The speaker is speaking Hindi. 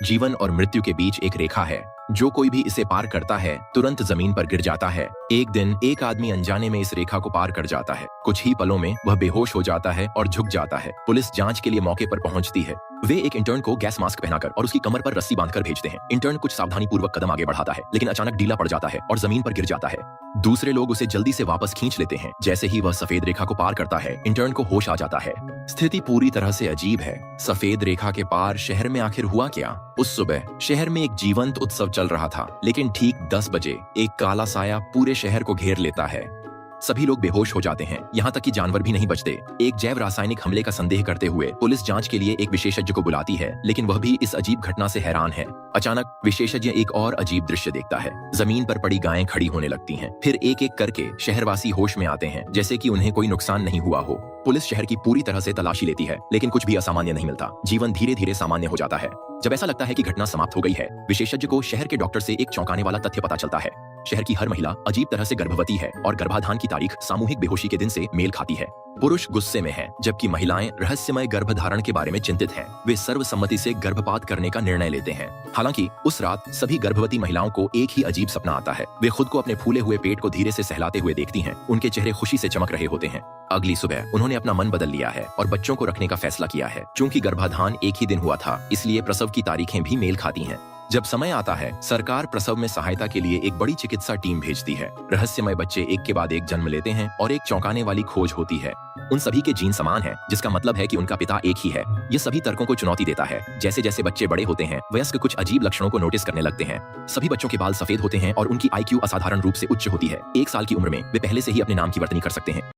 जीवन और मृत्यु के बीच एक रेखा है। जो कोई भी इसे पार करता है तुरंत जमीन पर गिर जाता है। एक दिन एक आदमी अनजाने में इस रेखा को पार कर जाता है। कुछ ही पलों में वह बेहोश हो जाता है और झुक जाता है। पुलिस जांच के लिए मौके पर पहुंचती है। वे एक इंटर्न को गैस मास्क पहनाकर और उसकी कमर पर रस्सी बांधकर भेजते हैं। इंटर्न कुछ सावधानी पूर्वक कदम आगे बढ़ाता है, लेकिन अचानक ढीला पड़ जाता है और जमीन पर गिर जाता है। दूसरे लोग उसे जल्दी से वापस खींच लेते हैं। जैसे ही वह सफेद रेखा को पार करता है, इंटर्न को होश आ जाता है। स्थिति पूरी तरह से अजीब है। सफेद रेखा के पार शहर में आखिर हुआ क्या? उस सुबह शहर में एक जीवंत उत्सव चल रहा था, लेकिन ठीक 10 बजे एक काला साया पूरे शहर को घेर लेता है। सभी लोग बेहोश हो जाते हैं, यहाँ तक कि जानवर भी नहीं बचते। एक जैव रासायनिक हमले का संदेह करते हुए पुलिस जांच के लिए एक विशेषज्ञ को बुलाती है, लेकिन वह भी इस अजीब घटना से हैरान है। अचानक विशेषज्ञ एक और अजीब दृश्य देखता है। जमीन पर पड़ी गायें खड़ी होने लगती हैं। फिर एक एक करके शहरवासी होश में आते हैं, जैसे कि उन्हें कोई नुकसान नहीं हुआ हो। पुलिस शहर की पूरी तरह से तलाशी लेती है, लेकिन कुछ भी असामान्य नहीं मिलता। जीवन धीरे धीरे सामान्य हो जाता है। जब ऐसा लगता है कि घटना समाप्त हो गई है, विशेषज्ञ को शहर के डॉक्टर से एक चौंकाने वाला तथ्य पता चलता है। शहर की हर महिला अजीब तरह से गर्भवती है और गर्भाधान की तारीख सामूहिक बेहोशी के दिन से मेल खाती है। पुरुष गुस्से में हैं, जबकि महिलाएं रहस्यमय गर्भधारण के बारे में चिंतित हैं। वे सर्वसम्मति से गर्भपात करने का निर्णय लेते हैं। हालांकि उस रात सभी गर्भवती महिलाओं को एक ही अजीब सपना आता है। वे खुद को अपने फूले हुए पेट को धीरे से सहलाते हुए देखती हैं। उनके चेहरे खुशी से चमक रहे होते हैं। अगली सुबह उन्होंने अपना मन बदल लिया है और बच्चों को रखने का फैसला किया है। चूंकि गर्भाधान एक ही दिन हुआ था, इसलिए प्रसव की तारीखें भी मेल खाती हैं। जब समय आता है, सरकार प्रसव में सहायता के लिए एक बड़ी चिकित्सा टीम भेजती है। रहस्यमय बच्चे एक के बाद एक जन्म लेते हैं और एक चौंकाने वाली खोज होती है। उन सभी के जीन समान हैं, जिसका मतलब है कि उनका पिता एक ही है। ये सभी तर्कों को चुनौती देता है। जैसे जैसे बच्चे बड़े होते हैं, वयस्क कुछ अजीब लक्षणों को नोटिस करने लगते हैं। सभी बच्चों के बाल सफेद होते हैं और उनकी IQ असाधारण रूप से उच्च होती है। 1 साल की उम्र में वे पहले से ही अपने नाम की वर्तनी कर सकते हैं।